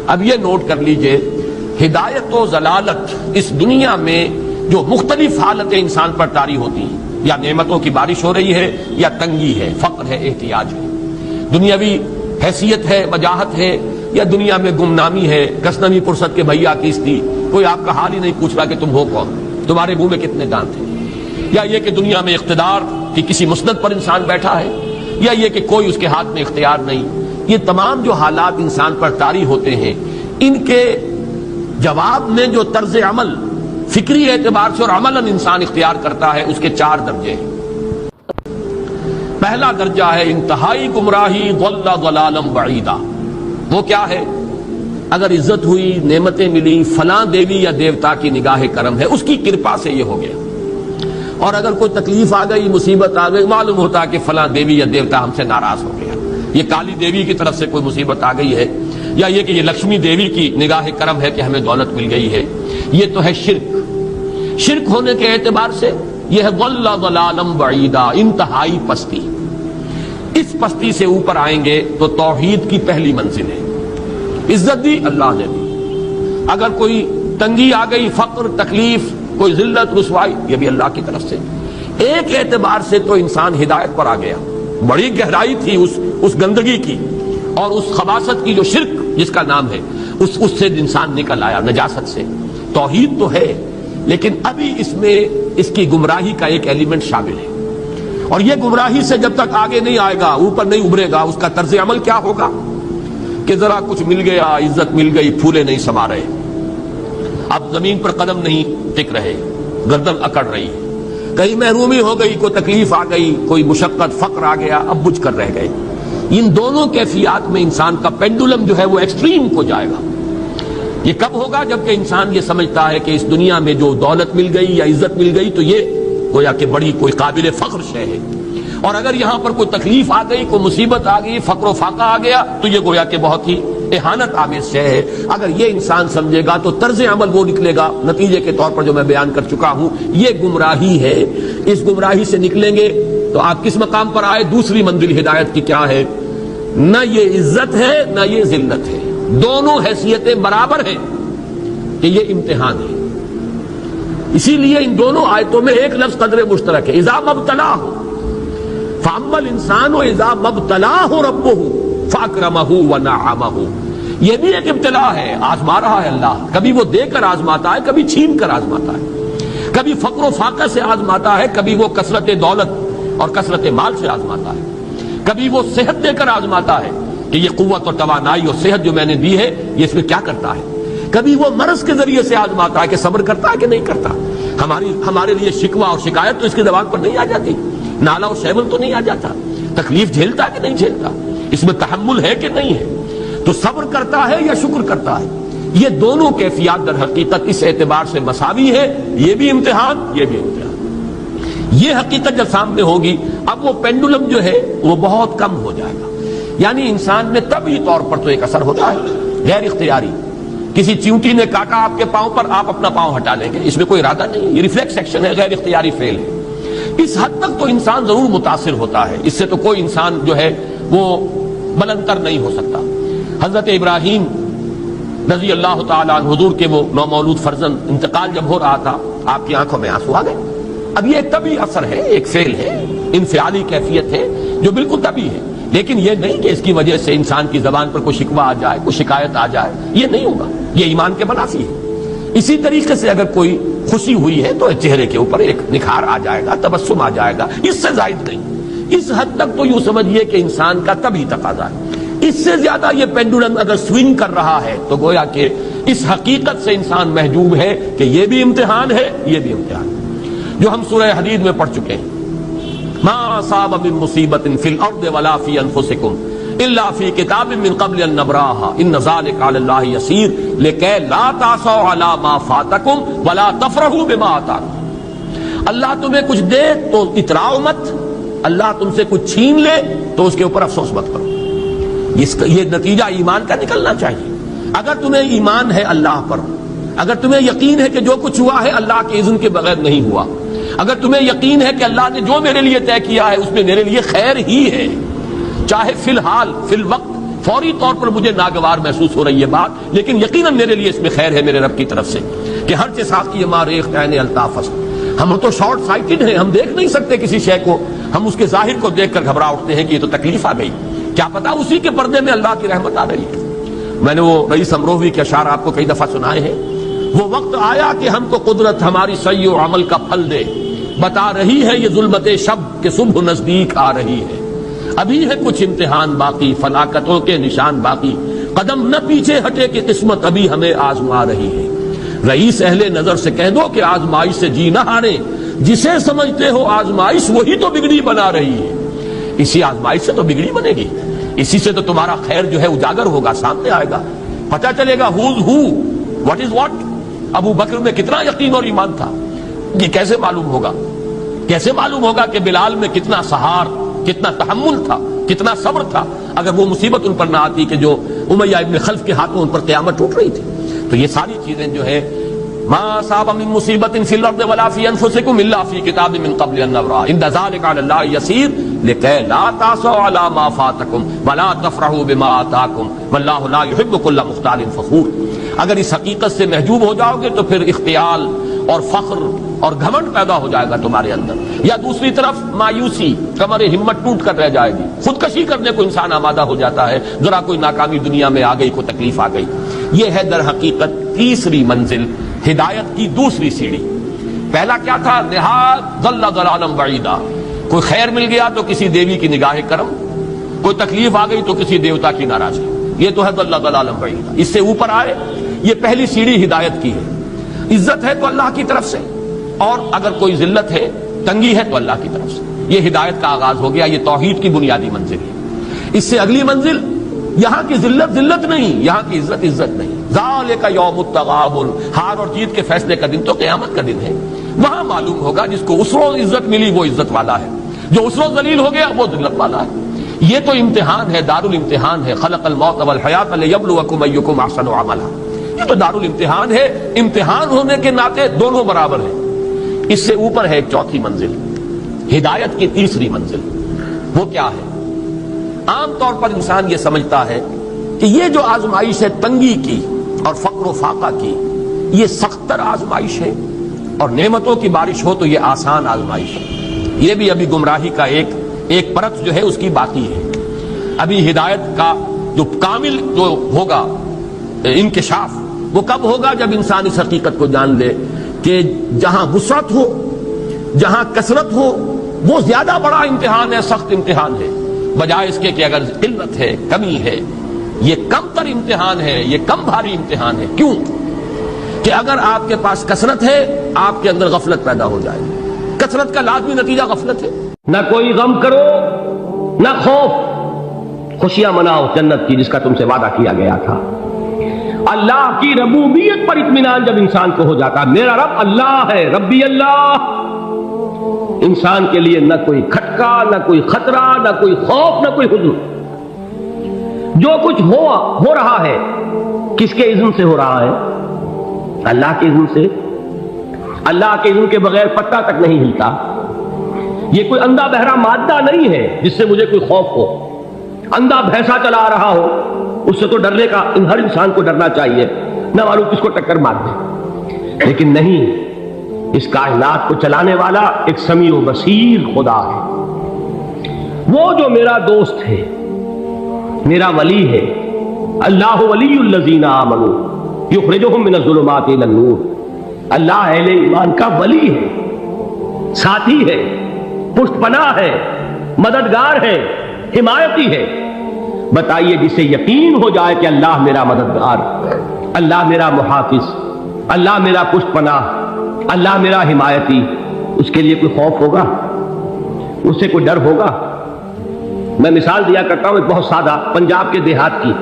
اب یہ نوٹ کر لیجئے، ہدایت و ضلالت اس دنیا میں جو مختلف حالتیں انسان پر طاری ہوتی ہیں، یا نعمتوں کی بارش ہو رہی ہے، یا تنگی ہے، فقر ہے، احتیاج ہے، دنیاوی حیثیت ہے، وجاہت ہے، یا دنیا میں گمنامی ہے، کسنوی پرست کے بھیا کیس تھی، کوئی آپ کا حال ہی نہیں پوچھ رہا کہ تم ہو کون، تمہارے منہ میں کتنے دانت ہیں، یا یہ کہ دنیا میں اقتدار کی کسی مسند پر انسان بیٹھا ہے، یا یہ کہ کوئی اس کے ہاتھ میں اختیار نہیں، یہ تمام جو حالات انسان پر طاری ہوتے ہیں، ان کے جواب میں جو طرز عمل فکری اعتبار سے اور عملاً انسان اختیار کرتا ہے، اس کے 4 درجے ہیں۔ پہلا درجہ ہے انتہائی گمراہی، ضل ضلالا بعیدا۔ وہ کیا ہے؟ اگر عزت ہوئی، نعمتیں ملی، فلاں دیوی یا دیوتا کی نگاہ کرم ہے، اس کی کرپا سے یہ ہو گیا، اور اگر کوئی تکلیف آ گئی، مصیبت آ گئی، معلوم ہوتا ہے کہ فلاں دیوی یا دیوتا ہم سے ناراض ہو گیا، یہ کالی دیوی کی طرف سے کوئی مصیبت آ گئی ہے، یا یہ کہ یہ لکشمی دیوی کی نگاہ کرم ہے کہ ہمیں دولت مل گئی ہے۔ یہ تو ہے شرک۔ شرک ہونے کے اعتبار سے یہ ہے ضل ضلالا بعیدا، انتہائی پستی۔ اس پستی سے اوپر آئیں گے تو توحید کی پہلی منزل ہے۔ عزت دی اللہ نے دی، اگر کوئی تنگی آ گئی، فقر، تکلیف، کوئی ذلت، رسوائی، یہ بھی اللہ کی طرف سے۔ ایک اعتبار سے تو انسان ہدایت پر آ گیا، بڑی گہرائی تھی اس گندگی کی اور اس خباثت کی جو شرک جس کا نام ہے، اس سے انسان نکل آیا، نجاست سے۔ توحید تو ہے، لیکن ابھی اس میں اس کی گمراہی کا ایک ایلیمنٹ شامل ہے، اور یہ گمراہی سے جب تک آگے نہیں آئے گا، اوپر نہیں ابھرے گا، اس کا طرز عمل کیا ہوگا کہ ذرا کچھ مل گیا، عزت مل گئی، پھولے نہیں سما رہے، اب زمین پر قدم نہیں ٹک رہے، گردن اکڑ رہی، کہیں محرومی ہو گئی، کوئی تکلیف آ گئی، کوئی مشقت، فقر آ گیا، اب بجھ کر رہ گئے۔ ان دونوں کیفیات میں انسان کا پینڈولم جو ہے وہ ایکسٹریم کو جائے گا۔ یہ کب ہوگا؟ جبکہ انسان یہ سمجھتا ہے کہ اس دنیا میں جو دولت مل گئی یا عزت مل گئی تو یہ گویا کہ بڑی کوئی قابل فخر شے ہے، اور اگر یہاں پر کوئی تکلیف آ گئی، کوئی مصیبت آ گئی، فقر و فاقہ آ گیا تو یہ گویا کہ بہت ہی اہانت آمیز شے ہے۔ اگر یہ انسان سمجھے گا تو طرز عمل وہ نکلے گا نتیجے کے طور پر جو میں بیان کر چکا ہوں، یہ گمراہی ہے۔ اس گمراہی سے نکلیں گے تو آپ کس مقام پر آئے؟ دوسری منزل ہدایت کی کیا ہے؟ نہ یہ عزت ہے نہ یہ ذلت ہے، دونوں حیثیتیں برابر ہیں کہ یہ امتحان ہے۔ اسی لیے ان دونوں آیتوں میں ایک لفظ قدر مشترک ہے، اذا مبتلاہ فاما الانسان اذا مبتلاہ ربہ فاکرمہ ونعمہ۔ یہ بھی ایک ابتلا ہے، آزما رہا ہے اللہ، کبھی وہ دے کر آزماتا ہے، کبھی چھین کر آزماتا ہے، کبھی فقر و فاقہ سے آزماتا ہے، کبھی وہ کثرت دولت اور کثرت مال سے آزماتا ہے، کبھی وہ صحت دے کر آزماتا ہے کہ یہ قوت اور توانائی اور صحت جو میں نے دی ہے یہ اس میں کیا کرتا ہے، کبھی وہ مرض کے ذریعے سے آزماتا ہے کہ صبر کرتا ہے کہ نہیں کرتا۔ ہمارے لیے شکوہ اور شکایت تو اس کی زبان پر نہیں آ جاتی، نالا اور شیون تو نہیں آ جاتا، تکلیف جھیلتا کہ نہیں جھیلتا، اس میں تحمل ہے کہ نہیں ہے، تو صبر کرتا ہے یا شکر کرتا ہے۔ یہ دونوں کیفیات در حقیقت اس اعتبار سے مساوی ہے، یہ بھی امتحان، یہ بھی امتحان۔ یہ حقیقت جب سامنے ہوگی اب وہ پینڈولم جو ہے وہ بہت کم ہو جائے گا، یعنی انسان میں طبعی طور پر تو ایک اثر ہوتا ہے غیر اختیاری، کسی چیونٹی نے کاٹا آپ کے پاؤں پر، آپ اپنا پاؤں ہٹا لیں گے، اس میں کوئی ارادہ نہیں، یہ ریفلیکس ایکشن ہے، غیر اختیاری فعل ہے۔ اس حد تک تو انسان ضرور متاثر ہوتا ہے، اس سے تو کوئی انسان جو ہے وہ بلند تر نہیں ہو سکتا۔ حضرت ابراہیم رضی اللہ تعالیٰ عنہ، حضور کے وہ نومولود فرزند، انتقال جب ہو رہا تھا آپ کی آنکھوں میں آنسو آ گئے۔ اب یہ طبعی اثر ہے، ایک فعل ہے، انفعالی کیفیت ہے جو بالکل طبعی ہے، لیکن یہ نہیں کہ اس کی وجہ سے انسان کی زبان پر کوئی شکوہ آ جائے، کوئی شکایت آ جائے، یہ نہیں ہوگا، یہ ایمان کے منافی ہے۔ اسی طریقے سے اگر کوئی خوشی ہوئی ہے تو چہرے کے اوپر ایک نکھار آ جائے گا، تبسم آ جائے گا، اس سے زائد نہیں۔ اس حد تک تو یوں سمجھیے کہ انسان کا طبعی تقاضا ہے۔ اس سے زیادہ یہ پینڈولم اگر سوئنگ کر رہا ہے تو گویا کہ اس حقیقت سے انسان محجوب ہے کہ یہ بھی امتحان ہے، یہ بھی امتحان ہے، جو ہم سورہ حدید میں پڑھ چکے ہیں۔ ما اصاب من مصیبت فی الارض ولا فی انفسکم الا فی کتاب من قبل ان نبراها ان ذلک علی اللہ یسیر لکی لا تعصوا علی ما فاتکم ولا تفرحوا بما آتاکم۔ اللہ تمہیں کچھ دے تو اتراؤ مت، اللہ تم سے کچھ چھین لے تو اس کے اوپر افسوس مت کرو۔ یہ نتیجہ ایمان کا نکلنا چاہیے۔ اگر تمہیں ایمان ہے اللہ پر، اگر تمہیں یقین ہے کہ جو کچھ ہوا ہے اللہ کے اذن کے بغیر نہیں ہوا، اگر تمہیں یقین ہے کہ اللہ نے جو میرے لیے طے کیا ہے اس میں میرے لیے خیر ہی ہے، چاہے فی الحال، فی الوقت، فوری طور پر مجھے ناگوار محسوس ہو رہی ہے بات، لیکن یقیناً میرے لیے اس میں خیر ہے میرے رب کی طرف سے کہ ہر چیز کی ما ریخت عین الطاف. ہم تو شارٹ سائٹڈ ہیں، ہم دیکھ نہیں سکتے کسی شے کو، ہم اس کے ظاہر کو دیکھ کر گھبرا اٹھتے ہیں کہ یہ تو تکلیف آ گئی، کیا پتا اسی کے پردے میں اللہ کی رحمت آ رہی ہے. میں نے وہ رئیس امروہوی کے اشعار آپ کو کئی دفعہ سنائے ہیں. وہ وقت آیا کہ ہم کو قدرت ہماری سعی و عمل کا پھل دے، بتا رہی ہے یہ ظلمت شب کہ صبح نزدیک آ رہی ہے. ابھی ہے کچھ امتحان باقی، فلاکتوں کے نشان باقی، قدم نہ پیچھے ہٹے کہ قسمت ابھی ہمیں آزما رہی ہے. رئیس اہل نظر سے کہہ دو کہ آزمائش سے جی نہ ہارے، جسے سمجھتے ہو آزمائش وہی تو بگڑی بنا رہی ہے. اسی آزمائش سے تو بگڑی بنے گی، اسی سے تو تمہارا خیر جو ہے اجاگر ہوگا، سامنے آئے گا، پتہ چلے گا who's who, what is what. ابو بکر میں کتنا یقین اور ایمان تھا، یہ کیسے معلوم ہوگا؟ کیسے معلوم ہوگا کہ بلال میں کتنا سہار، کتنا تحمل تھا، کتنا صبر تھا، اگر وہ مصیبت ان پر نہ آتی کہ جو امیہ ابن خلف کے ہاتھوں ان پر قیامت ٹوٹ رہی تھی. تو یہ ساری چیزیں جو ہے ما اصاب من مصیبت فی الارض ولا فی انفسکم الا فی کتاب من قبل ان نبرأ ان ذلک علی اللہ یسیر لکی لا تأسوا علی ما فاتکم ولا تفرحوا بما آتاکم واللہ لا یحب کل مختال فخور. اگر اس حقیقت سے محجوب ہو جاؤ گے تو پھر اختیال اور فخر اور گھمنڈ پیدا ہو جائے گا تمہارے اندر، یا دوسری طرف مایوسی، کمر ہمت ٹوٹ کر رہ جائے گی، خودکشی کرنے کو انسان آمادہ ہو جاتا ہے ذرا کوئی ناکامی دنیا میں آ گئی، کوئی تکلیف آ گئی. یہ ہے در حقیقت تیسری منزل، ہدایت کی دوسری سیڑھی. پہلا کیا تھا؟ نہاد ضل ضلالا بعیدا، کوئی خیر مل گیا تو کسی دیوی کی نگاہ کرم، کوئی تکلیف آ گئی تو کسی دیوتا کی ناراضگی، یہ تو ہے ضل ضلالا بعیدا. اس سے اوپر آئے، یہ پہلی سیڑھی ہدایت کی ہے. عزت ہے تو اللہ کی طرف سے، اور اگر کوئی ذلت ہے، تنگی ہے تو اللہ کی طرف سے. یہ ہدایت کا آغاز ہو گیا، یہ توحید کی بنیادی منزل ہے. اس سے اگلی منزل، یہاں کی ذلت ذلت نہیں، یہاں کی عزت عزت نہیں. ذالک یوم التغابن، ہار اور جیت کے فیصلے کا دن تو قیامت کا دن ہے. وہاں معلوم ہوگا جس کو اس روز عزت ملی وہ عزت والا ہے، جو اس روز ذلیل ہو گیا وہ ذلت والا ہے. یہ تو امتحان ہے، دارالامتحان ہے. خلق الموت والحیات لیبلوکم ایکم احسن عملا، یہ تو دارالامتحان ہے. امتحان ہونے کے ناطے دونوں برابر ہیں. اس سے اوپر ہے ایک چوتھی منزل، ہدایت کی تیسری منزل. وہ کیا ہے؟ عام طور پر انسان یہ سمجھتا ہے کہ یہ جو آزمائش ہے تنگی کی اور فقر و فاقہ کی، یہ سخت تر آزمائش ہے، اور نعمتوں کی بارش ہو تو یہ آسان آزمائش ہے. یہ بھی ابھی گمراہی کا ایک پرت جو ہے اس کی باقی ہے. ابھی ہدایت کا جو کامل جو ہوگا انکشاف وہ کب ہوگا؟ جب انسان اس حقیقت کو جان لے کہ جہاں وسعت ہو، جہاں کثرت ہو، وہ زیادہ بڑا امتحان ہے، سخت امتحان ہے، بجائے اس کے کہ اگر قلت ہے، کمی ہے، یہ کم تر امتحان ہے، یہ کم بھاری امتحان ہے. کیوں کہ اگر آپ کے پاس کثرت ہے آپ کے اندر غفلت پیدا ہو جائے گی. کثرت کا لازمی نتیجہ غفلت ہے. نہ کوئی غم کرو نہ خوف، خوشیاں مناؤ جنت کی جس کا تم سے وعدہ کیا گیا تھا. اللہ کی ربوبیت پر اطمینان جب انسان کو ہو جاتا، میرا رب اللہ ہے، ربی اللہ، انسان کے لیے نہ کوئی کھٹکا، نہ کوئی خطرہ، نہ کوئی خوف، نہ کوئی حزن. جو کچھ ہو رہا ہے کس کے اذن سے ہو رہا ہے؟ اللہ کے اذن سے. اللہ کے اذن کے بغیر پتہ تک نہیں ہلتا. یہ کوئی اندھا بہرا مادہ نہیں ہے جس سے مجھے کوئی خوف ہو. اندھا بھینسا چلا رہا ہو اس سے تو ڈرنے کا ہر انسان کو ڈرنا چاہیے، نہ معلوم کس کو ٹکر مار دے. لیکن نہیں، اس کائنات کو چلانے والا ایک سمیع و بصیر خدا ہے. وہ جو میرا دوست ہے، میرا ولی ہے. اللہ ولی الذین آمنوا یخرجہم من الظلمات الی النور. اللہ اہل ایمان کا ولی ہے، ساتھی ہے، پشت پناہ ہے، مددگار ہے، حمایتی ہے. بتائیے جسے یقین ہو جائے کہ اللہ میرا مددگار، اللہ میرا محافظ، اللہ میرا پشت پناہ، اللہ میرا حمایتی، اس کے لیے کوئی خوف ہوگا؟ اس سے کوئی ڈر ہوگا؟ میں مثال دیا کرتا ہوں ایک بہت سادہ، پنجاب کے دیہات کی.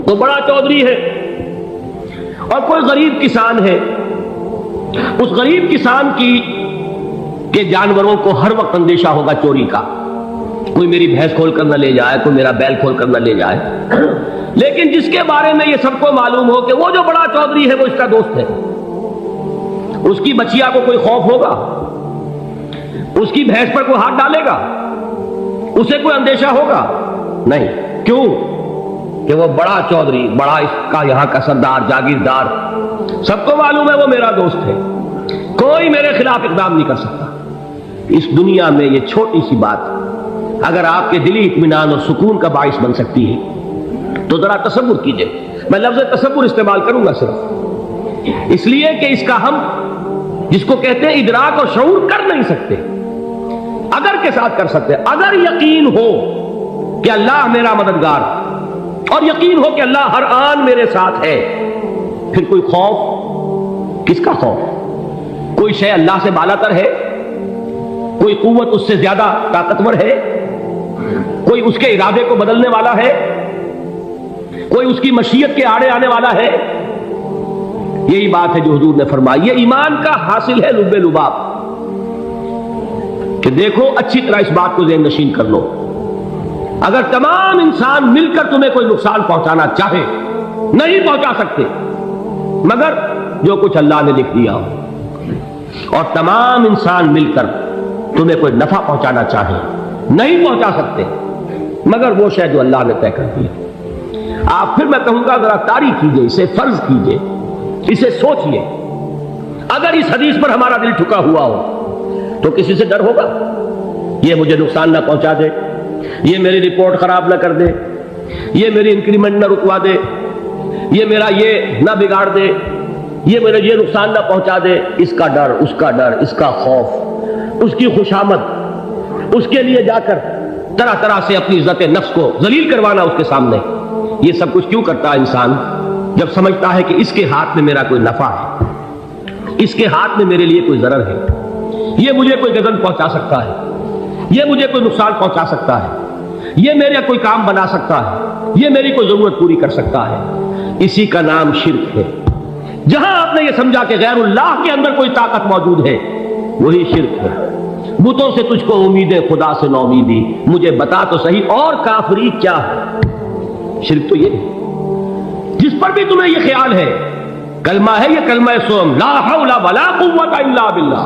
تو بڑا چودھری ہے اور کوئی غریب کسان ہے. اس غریب کسان کی کہ جانوروں کو ہر وقت اندیشہ ہوگا چوری کا، کوئی میری بھینس کھول کر نہ لے جائے، کوئی میرا بیل کھول کر نہ لے جائے. لیکن جس کے بارے میں یہ سب کو معلوم ہو کہ وہ جو بڑا چودھری ہے وہ اس کا دوست ہے، اس کی بچیا کو کوئی خوف ہوگا؟ اس کی بھینس پر کوئی ہاتھ ڈالے گا؟ اسے کوئی اندیشہ ہوگا؟ نہیں. کیوں؟ کہ وہ بڑا چودھری، بڑا اس کا یہاں کا سردار، جاگیردار، سب کو معلوم ہے وہ میرا دوست ہے، کوئی میرے خلاف اقدام نہیں کر سکتا۔ اس دنیا میں یہ چھوٹی سی بات اگر آپ کے دلی اطمینان اور سکون کا باعث بن سکتی ہے تو ذرا تصور کیجئے۔ میں لفظ تصور استعمال کروں گا صرف اس لیے کہ اس کا ہم جس کو کہتے ہیں ادراک اور شعور کر نہیں سکتے، اگر کے ساتھ کر سکتے۔ اگر یقین ہو کہ اللہ میرا مددگار اور یقین ہو کہ اللہ ہر آن میرے ساتھ ہے، پھر کوئی خوف؟ کس کا خوف؟ کوئی شے اللہ سے بالا تر ہے؟ کوئی قوت اس سے زیادہ طاقتور ہے؟ کوئی اس کے ارادے کو بدلنے والا ہے؟ کوئی اس کی مشیت کے آڑے آنے والا ہے؟ یہی بات ہے جو حضور نے فرمائی۔ یہ ایمان کا حاصل ہے لب لباب، کہ دیکھو اچھی طرح اس بات کو ذہن نشین کر لو، اگر تمام انسان مل کر تمہیں کوئی نقصان پہنچانا چاہے نہیں پہنچا سکتے مگر جو کچھ اللہ نے لکھ دیا ہو، اور تمام انسان مل کر تمہیں کوئی نفع پہنچانا چاہے نہیں پہنچا سکتے مگر وہ شے جو اللہ نے طے کر دیا۔ آپ پھر میں کہوں گا ذرا تاریخ کیجئے، اسے فرض کیجئے، اسے سوچئے، اگر اس حدیث پر ہمارا دل ٹھکا ہوا ہو تو کسی سے ڈر ہوگا؟ یہ مجھے نقصان نہ پہنچا دے، یہ میری رپورٹ خراب نہ کر دے، یہ میری انکریمنٹ نہ رکوا دے، یہ میرا یہ نہ بگاڑ دے، یہ میرے یہ نقصان نہ پہنچا دے۔ اس کا ڈر، اس کا ڈر، اس کا خوف، اس کی خوشامد، اس کے لیے جا کر طرح طرح سے اپنی عزت نفس کو ذلیل کروانا اس کے سامنے، یہ سب کچھ کیوں کرتا ہے انسان؟ جب سمجھتا ہے کہ اس کے ہاتھ میں میرا کوئی نفع ہے، اس کے ہاتھ میں میرے لیے کوئی ضرر ہے، یہ مجھے کوئی غضب پہنچا سکتا ہے، یہ مجھے کوئی نقصان پہنچا سکتا ہے، یہ میرا کوئی کام بنا سکتا ہے، یہ میری کوئی ضرورت پوری کر سکتا ہے، اسی کا نام شرک ہے۔ جہاں آپ نے یہ سمجھا کہ غیر اللہ کے اندر کوئی طاقت موجود ہے وہی شرک ہے۔ بتوں سے تجھ کو امیدیں، خدا سے نو امیدی، مجھے بتا تو صحیح اور کافری کیا ہے؟ شرک تو یہ ہے۔ جس پر بھی تمہیں یہ خیال ہے کلمہ ہے، یہ کلمہ سوم، لا حول ولا قوت الا باللہ،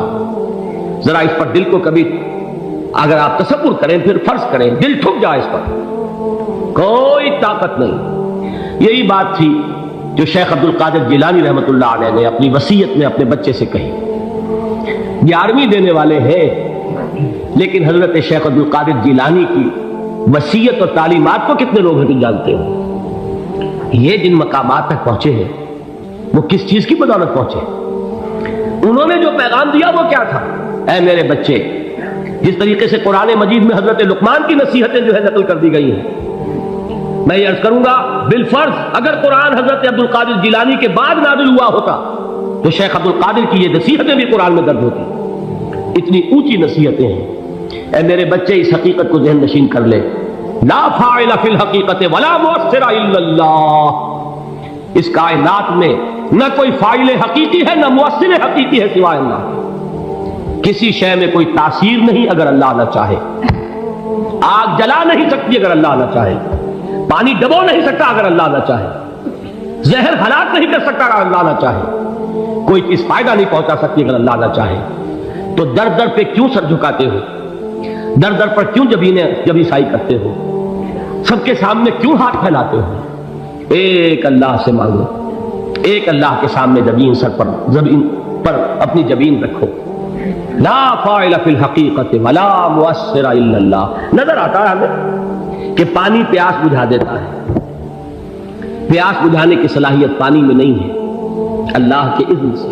ذرا اس پر دل کو کبھی اگر آپ تصور کریں، پھر فرض کریں، دل ٹھک جائے اس پر، کوئی طاقت نہیں۔ یہی بات تھی جو شیخ عبد القادر جیلانی رحمۃ اللہ علیہ نے اپنی وصیت میں اپنے بچے سے کہی۔ 11ویں دینے والے ہیں لیکن حضرت شیخ عبد القادر جیلانی کی وصیت اور تعلیمات کو کتنے لوگ نہیں جانتے ہو؟ یہ جن مقامات تک پہنچے ہیں وہ کس چیز کی بدولت پہنچے؟ انہوں نے جو پیغام دیا وہ کیا تھا؟ اے میرے بچے، جس طریقے سے قرآن مجید میں حضرت لقمان کی نصیحتیں جو ہے نقل کر دی گئی ہیں، میں یہ عرض کروں گا بالفرض اگر قرآن حضرت عبد القادر جیلانی کے بعد نازل ہوا ہوتا تو شیخ عبد القادر کی یہ نصیحتیں بھی قرآن میں درج ہوتی۔ اتنی اونچی نصیحتیں ہیں۔ اے میرے بچے، اس حقیقت کو ذہن نشین کر لے، لا فاعل فی الحقیقت ولا مؤثر الا اللہ، اس کائنات میں نہ کوئی فاعل حقیقی ہے نہ مؤثر حقیقی ہے سوائے اللہ۔ کسی شے میں کوئی تاثیر نہیں اگر اللہ نہ چاہے، آگ جلا نہیں سکتی اگر اللہ نہ چاہے، پانی ڈبو نہیں سکتا اگر اللہ نہ چاہے، زہر ہلاک نہیں کر سکتا اگر اللہ نہ چاہے، کوئی چیز فائدہ نہیں پہنچا سکتی اگر اللہ نہ چاہے۔ تو در در پہ کیوں سر جھکاتے ہو؟ در در پر کیوں جبیں سائی کرتے ہو؟ سب کے سامنے کیوں ہاتھ پھیلاتے ہو؟ ایک اللہ سے مانگو، ایک اللہ کے سامنے زمین پر اپنی جبین رکھو۔ لا فاعل فی الحقیقت ولا مؤثر الا اللہ۔ نظر آتا ہے ہمیں کہ پانی پیاس بجھا دیتا ہے، پیاس بجھانے کی صلاحیت پانی میں نہیں ہے، اللہ کے اذن سے۔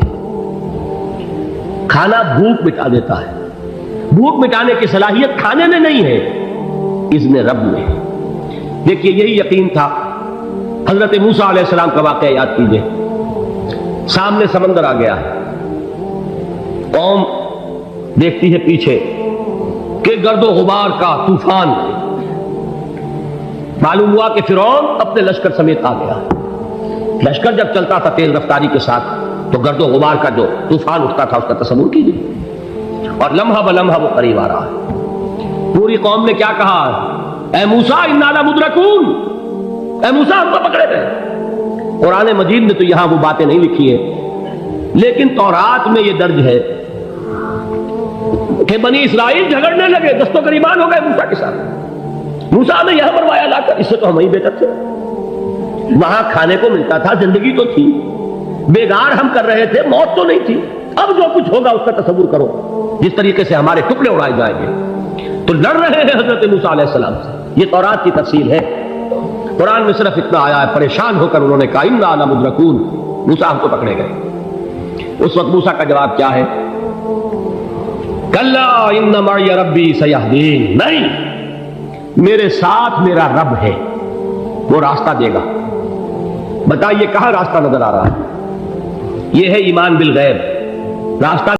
کھانا بھوک مٹا دیتا ہے، بھوک مٹانے کی صلاحیت کھانے میں نہیں ہے، اذن رب میں۔ دیکھیے یہی یقین تھا حضرت موسیٰ علیہ السلام کا واقعہ یاد کیجئے۔ سامنے سمندر آ گیا ہے، قوم دیکھتی ہے پیچھے کہ گرد و غبار کا طوفان، معلوم ہوا کہ فرعون اپنے لشکر سمیت آ گیا۔ لشکر جب چلتا تھا تیز رفتاری کے ساتھ تو گرد و غبار کا جو طوفان اٹھتا تھا اس کا تصور کیجیے، اور لمحہ بلمحہ وہ قریب آ رہا ہے۔ پوری قوم نے کیا کہا؟ اے موسیٰ انا لمدرکون، اے موسیٰ ہم کو پکڑے گئے۔ قرآن مجید میں تو یہاں وہ باتیں نہیں لکھی ہیں، لیکن تورات میں یہ درج ہے کہ بنی اسرائیل جھگڑنے لگے، دست و گریبان ہو گئے موسیٰ کے ساتھ۔ موسیٰ نے یہاں مروایا لا کر، اس سے تو ہم وہیں بہتر تھے، وہاں کھانے کو ملتا تھا، زندگی تو تھی، بیگار ہم کر رہے تھے، موت تو نہیں تھی۔ اب جو کچھ ہوگا اس کا تصور کرو، جس طریقے سے ہمارے ٹکڑے اڑائے جائیں گے۔ تو لڑ رہے ہیں حضرت موسیٰ علیہ السلام سے، یہ تورات کی تفصیل ہے۔ قرآن میں صرف اتنا آیا ہے، پریشان ہو کر انہوں نے کہا انا لمدرکون، موسیٰ ہم تو پکڑے گئے۔ اس وقت موسیٰ کا جواب کیا ہے؟ کلا ان معی ربی سیہدین، نہیں، میرے ساتھ میرا رب ہے، وہ راستہ دے گا۔ بتائیے کہاں راستہ نظر آ رہا ہے؟ یہ ہے ایمان بالغیب، راستہ